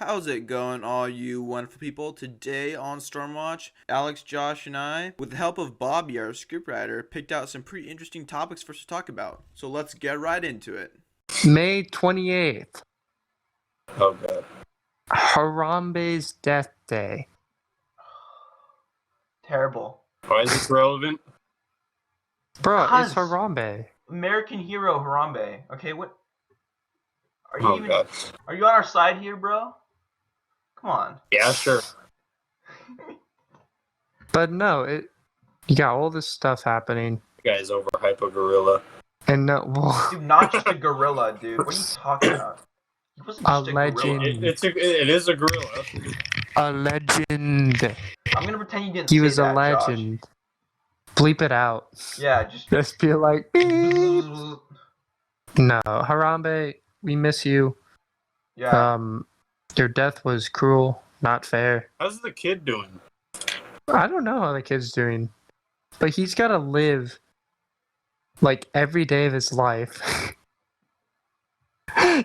How's it going, all you wonderful people? Today on Stormwatch, Alex, Josh, and I, with the help of Bobby, our scriptwriter, picked out some pretty interesting topics for us to talk about. So let's get right into it. May 28th, Oh god. Harambee's death day. Terrible. Why is this relevant? Bro, Because it's Harambee. American hero Harambee. Okay, what? Are you Oh even? god. Are you on our side here, bro? Come on. Yeah, sure. But no, you got all this stuff happening. You guys overhype a gorilla. And no, well, Dude, not just a gorilla, dude. What are you talking about? He wasn't A just a legend. gorilla. It is a gorilla. a legend. I'm gonna pretend you didn't He say was a that, Josh. legend. Bleep it out. Yeah, just. Just be like, beep. No, Harambee, we miss you. Yeah. Your death was cruel, not fair. How's the kid doing? I don't know how the kid's doing, but he's got to live like every day of his life.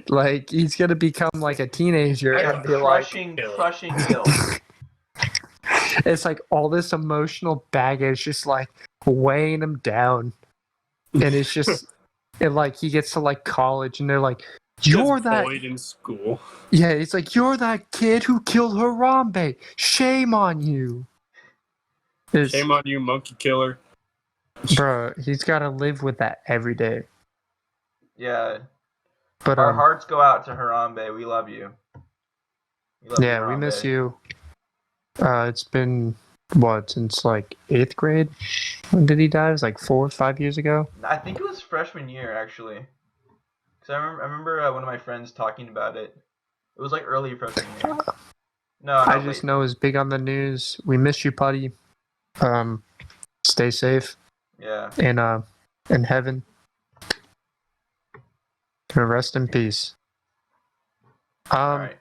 Like he's gonna become like a teenager and be like, Crushing guilt. it's like all this emotional baggage just like weighing him down, and it's just, and like he gets to like college and they're like, you're Gets that, bullied in school. yeah, it's like you're that kid who killed Harambee. Shame on you. It's, Shame on you, monkey killer. bro, he's got to live with that every day. Yeah. But Our hearts go out to Harambee. We love you. yeah, we miss you. It's been what, since like 8th grade? When did he die? It was like 4 or 5 years ago. I think it was freshman year, actually. Because I remember one of my friends talking about it. It was like early freshman year. No, I just know it's big on the news. We miss you, Putty. Stay safe. Yeah. In heaven. And rest in peace. Alright.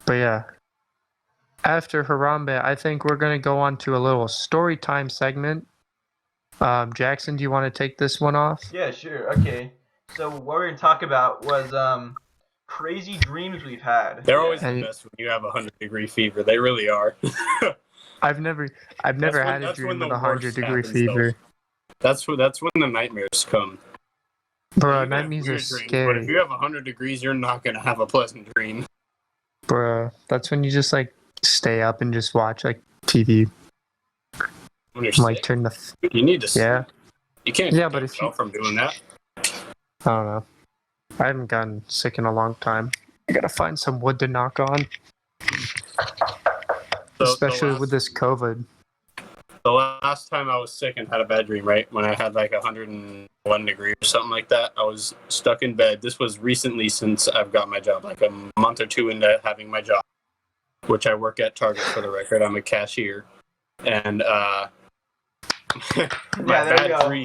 But yeah. After Harambee, I think we're gonna go on to a little story time segment. Jackson, do you want to take this one off? Yeah, sure. Okay. So what we're gonna talk about was crazy dreams we've had. They're always the best when you have 100-degree fever. They really are. I've never had a dream with 100-degree fever. That's when the nightmares come. Bro, nightmares are scary. But if you have 100 degrees, you're not gonna have a pleasant dream. Bro, that's when you just like stay up and just watch like TV. When you're Like sick. turn the. You need to sleep. Yeah. You can't. Yeah, but if you from doing that. I don't know. I haven't gotten sick in a long time. I gotta find some wood to knock on. Especially with this COVID. The last time I was sick and had a bad dream, right? When I had like 101 degrees or something like that, I was stuck in bed. This was recently since I've got my job, like a month or two into having my job, which I work at Target for the record. I'm a cashier. And my bad dream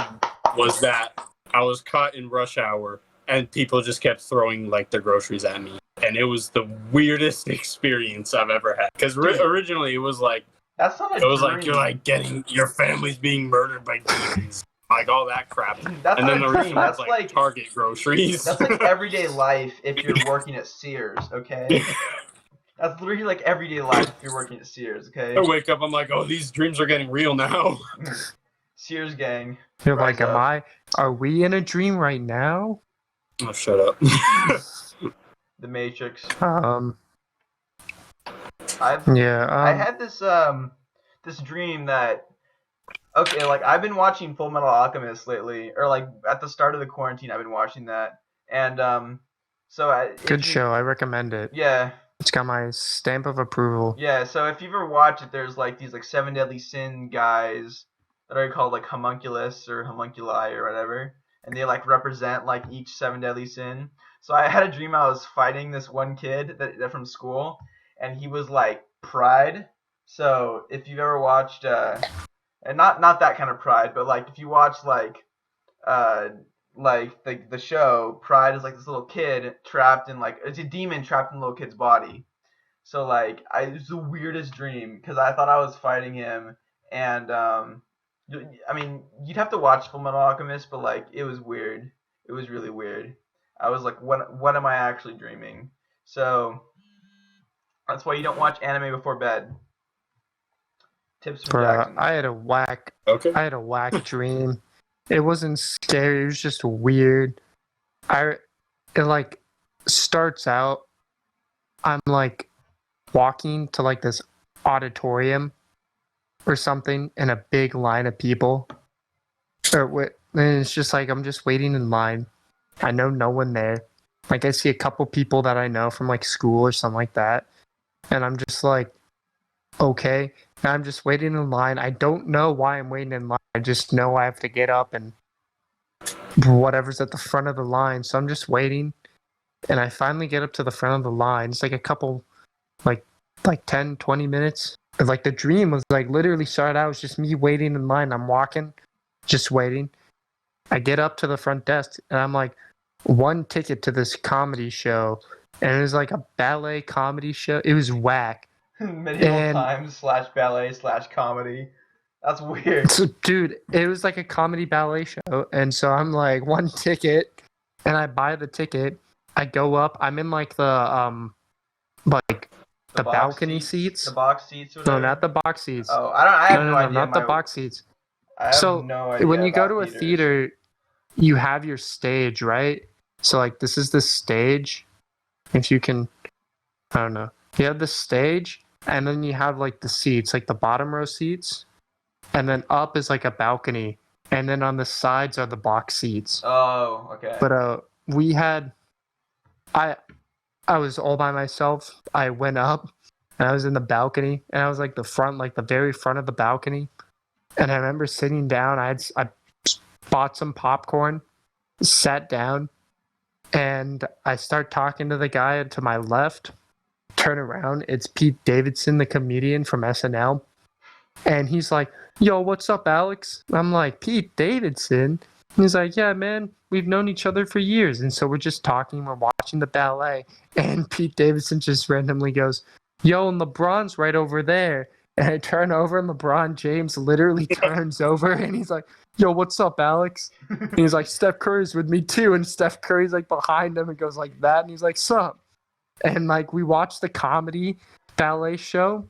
was that I was caught in rush hour and people just kept throwing like their groceries at me. And it was the weirdest experience I've ever had. Because originally it was like, that's not a it was dream. like you're like getting your family's being murdered by demons, like all that crap. That's and not then a the dream. rest That's was like Target groceries. That's like everyday life if you're working at Sears, okay? That's literally like everyday life if you're working at Sears, okay? I wake up, I'm like, oh, these dreams are getting real now. Sears gang. You're like, are we in a dream right now? Oh, shut up. The Matrix. I had this dream that, okay, like I've been watching Full Metal Alchemist lately, or like at the start of the quarantine I've been watching that, and good show, I recommend it. Yeah, it's got my stamp of approval. Yeah, so if you ever watch it, there's like these like 7 deadly sin guys that are called like homunculus or homunculi or whatever, and they like represent like each 7 deadly sin. So I had a dream I was fighting this one kid that from school, and he was like Pride. So if you've ever watched, and not that kind of Pride, but like if you watch like the show, Pride is like this little kid trapped in like, it's a demon trapped in a little kid's body. So like it was the weirdest dream because I thought I was fighting him, and I mean you'd have to watch Full Metal Alchemist, but like it was weird. It was really weird. I was like, what am I actually dreaming? So That's why you don't watch anime before bed. Tips from Bruh, Jackson. I had a Okay. whack dream. It wasn't scary. It was just weird. It like starts out. I'm like walking to like this auditorium or something in a big line of people. And it's just like I'm just waiting in line. I know no one there. Like I see a couple people that I know from like school or something like that. And I'm just like, okay. And I'm just waiting in line. I don't know why I'm waiting in line. I just know I have to get up and whatever's at the front of the line. So I'm just waiting. And I finally get up to the front of the line. It's like a couple, like 10, 20 minutes. Like the dream was like literally started out. It was just me waiting in line. I'm walking, just waiting. I get up to the front desk and I'm like, one ticket to this comedy show. And it was like a ballet comedy show. It was whack. Medieval times / ballet / comedy. That's weird. So, dude, it was like a comedy ballet show. And so I'm like, one ticket. And I buy the ticket. I go up. I'm in like the The box balcony seats. The box seats. Or No, whatever? not the box seats. Oh, I have no idea. Not the box seats. I have So no idea when you go about to a theaters. theater, you have your stage, right? So like this is the stage. If you can, I don't know. You have the stage, and then you have like the seats, like the bottom row seats, and then up is like a balcony, and then on the sides are the box seats. Oh, okay. But we had, I was all by myself. I went up, and I was in the balcony, and I was like the front, like the very front of the balcony. And I remember sitting down. I bought some popcorn, sat down, and I start talking to the guy to my left. Turn around, it's Pete Davidson, the comedian from SNL. And he's like, "Yo, what's up, Alex?" I'm like, "Pete Davidson?" And he's like, "Yeah, man, we've known each other for years." And so we're just talking, we're watching the ballet. And Pete Davidson just randomly goes, "Yo, and LeBron's right over there." And I turn over, and LeBron James literally turns over, and he's like, "Yo, what's up, Alex?" And he's like, "Steph Curry's with me too." And Steph Curry's like behind him and goes like that, and he's like, "Sup?" And like we watch the comedy ballet show.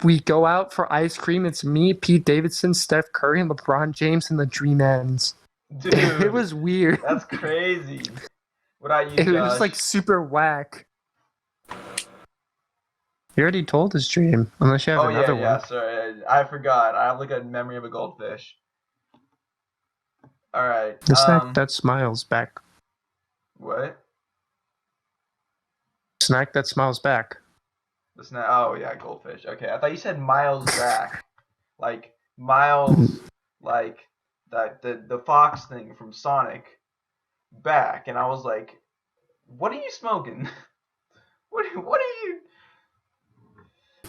We go out for ice cream. It's me, Pete Davidson, Steph Curry, and LeBron James, and the dream ends. Dude, It was weird. That's crazy. What about you, It Josh? was like super whack. You already told this dream, unless you have Oh another yeah, one. sorry, I forgot. I have like a memory of a goldfish. All right. The snack that smiles back. What? Snack that smiles back. The snack. Oh yeah, goldfish. Okay, I thought you said Miles back, like Miles, like that the fox thing from Sonic, back, and I was like, what are you smoking? What are you?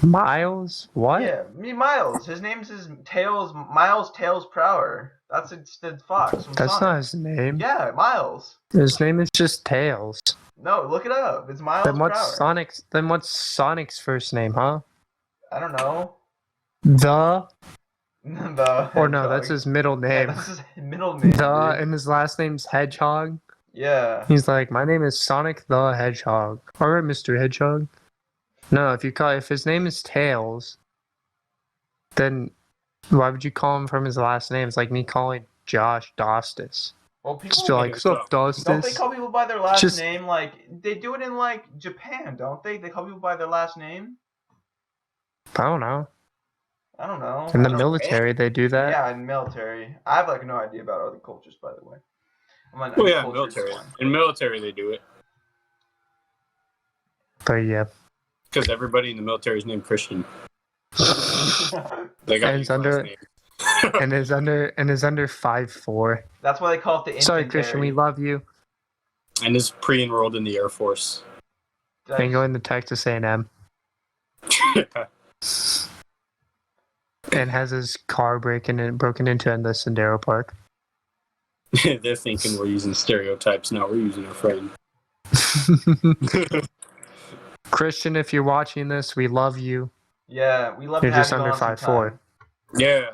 Miles? What? Yeah, me Miles. His name's Tails. Miles Tails Prower. That's the fox from That's Sonic. not his name. Yeah, Miles. His name is just Tails. No, look it up. It's Miles Then what's Prower. Sonic's first name, huh? I don't know. The Or no, that's his middle name. Yeah, that's his middle name. The Dude. and his last name's Hedgehog. Yeah. He's like, "My name is Sonic the Hedgehog." All right, Mr. Hedgehog. No, if his name is Tails, then why would you call him from his last name? It's like me calling Josh Dostis. Well, Just people feel like, "Sup, don't they Dostis?" call people by their last Just- name? Like they do it in like Japan, don't they? They call people by their last name. I don't know. I don't know. In I the don't- military, they do that. Yeah, in military. I have like no idea about other cultures, by the way. I'm an Oh yeah, uncultured military. swine. In military, they do it But yeah. because everybody in the military is named Christian. They got And these it's under- last names. and is under 5'4". That's why they call it the infantry. Sorry, Christian, we love you. And is pre-enrolled in the Air Force. And going to Texas A&M. And has his car broken into in the Sendero Park. They're thinking we're using stereotypes now. We're using our friend. Christian, if you're watching this, we love you. Yeah, we love You're to have just you under on 5'4". sometime. Yeah.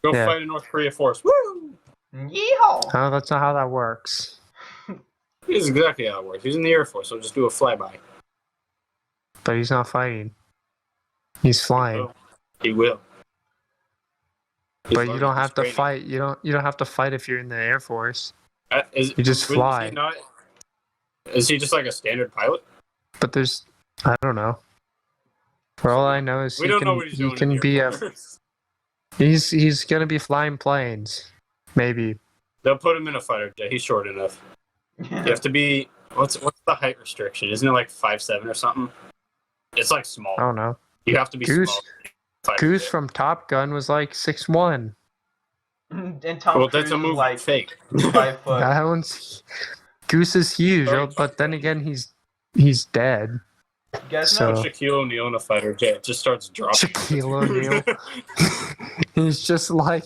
Go Yeah. fight a North Korea force. Woo! Yeehaw! Oh, that's not how that works. This is exactly how it works. He's in the Air Force, so just do a flyby. but he's not fighting. He's flying. He will. He's But you learning don't his have to training. fight. You don't have to fight if you're in the Air Force. You just fly. Is he just like a standard pilot? But there's, I don't know. For all I know is We don't know what he's doing. he can in the be Air a. Force. He's gonna be flying planes, maybe. They'll put him in a fighter jet. He's short enough. You have to be. What's the height restriction? Isn't it like 5'7" or something? It's like small. I don't know. You have to be small. Goose from Top Gun was like 6'1". And Tom Well, Cruise that's a is movie. like Fake. 5 foot. That one's Goose is huge, Sorry, but then again he's dead. You guys So- know Shaquille O'Neal in a fighter jet. It just starts dropping. Shaquille O'Neal. he's just like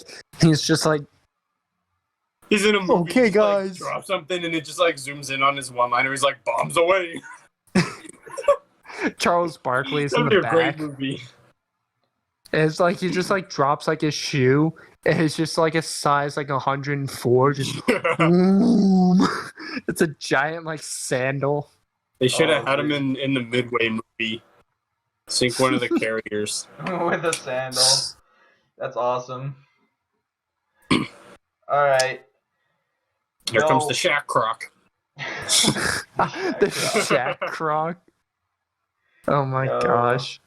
He's in a movie. Okay, he just, guys. Like, drop something and it just like zooms in on his one-liner. He's like, bombs away. Charles Barkley is That'd in be the a great back. movie. It's like he just like drops like his shoe. And it's just like a size like 104. Just boom. It's a giant like sandal. They should have Oh, had him dude. in the Midway movie. Sink one of the carriers. with a sandal. That's awesome. All right. Here comes No. the Shaq Croc. The Shaq Croc. Oh my Yo. gosh.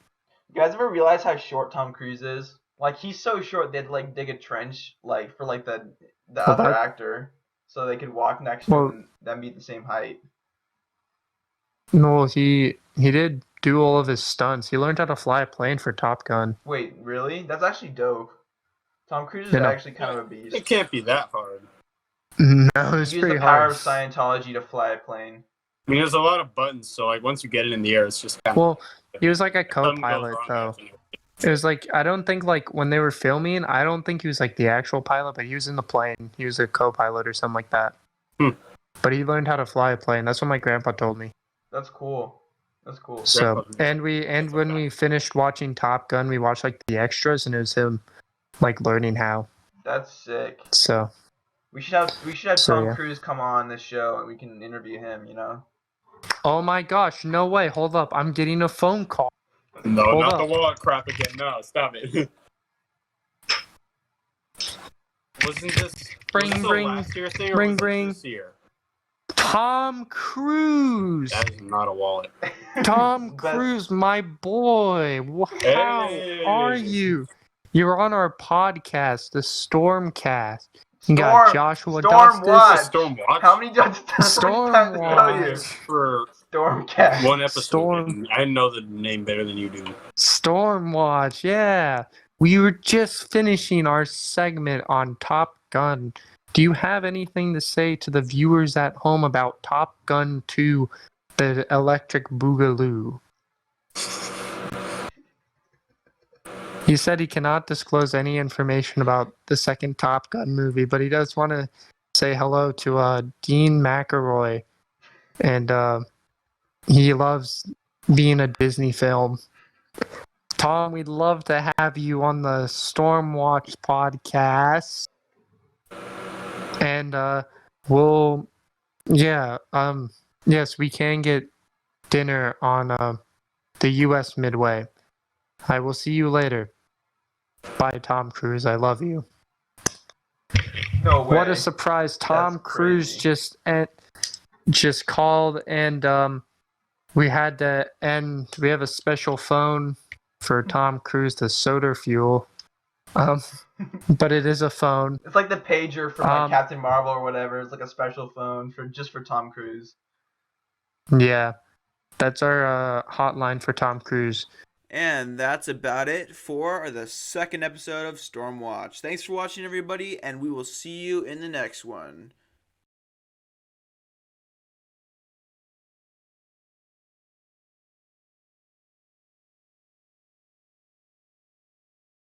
You guys ever realize how short Tom Cruise is? Like he's so short they'd like dig a trench like for like the Well, other that- actor so they could walk next to Well- him and then be the same height. No, he did do all of his stunts. He learned how to fly a plane for Top Gun. Wait, really? That's actually dope. Tom Cruise is You know. actually kind of a beast. It can't be that hard. No, it's Use pretty the power hard. of Scientology to fly a plane. I mean, there's a lot of buttons, so like once you get it in the air, it's just kind Well, he was like a of something goes co-pilot wrong though. after you- It was like I don't think like when they were filming, I don't think he was like the actual pilot, but he was in the plane. He was a co-pilot or something like that. Hmm. But he learned how to fly a plane. That's what my grandpa told me. That's cool. That's cool. So Grandpa's- and when we finished watching Top Gun, we watched like the extras, and it was him like learning how. That's sick. So We should have So, Tom yeah. Cruise come on this show and we can interview him, you know? oh my gosh, no way! Hold up, I'm getting a phone call. No, Hold not up. the wallet crap again. No, stop it. Wasn't this Ring, was this a ring, last year thing or ring, was this ring. this year? Tom Cruise. That is not a wallet. Tom But- Cruise, my boy. How Hey. are you? You're on our podcast, the Stormcast. You Storm, got Joshua Stormwatch. Dustis. Stormwatch. How many times did I tell you? Stormwatch. For Stormcast. one episode. Storm- I know the name better than you do. Stormwatch, yeah. We were just finishing our segment on Top Gun. Do you have anything to say to the viewers at home about Top Gun 2, the Electric Boogaloo? He said he cannot disclose any information about the second Top Gun movie, but he does want to say hello to Dean McElroy, and he loves being a Disney film. Tom, we'd love to have you on the Stormwatch podcast, and yes, we can get dinner on the U.S. Midway. I will see you later. Bye, Tom Cruise. I love you. No way. What a surprise! Tom That's Cruise crazy. just called, and we had to end. We have a special phone for Tom Cruise, the soda fuel. But it is a phone. It's like the pager from like Um, Captain Marvel or whatever. It's like a special phone for Tom Cruise. Yeah, that's our hotline for Tom Cruise. And that's about it for the second episode of Stormwatch. Thanks for watching, everybody, and we will see you in the next one.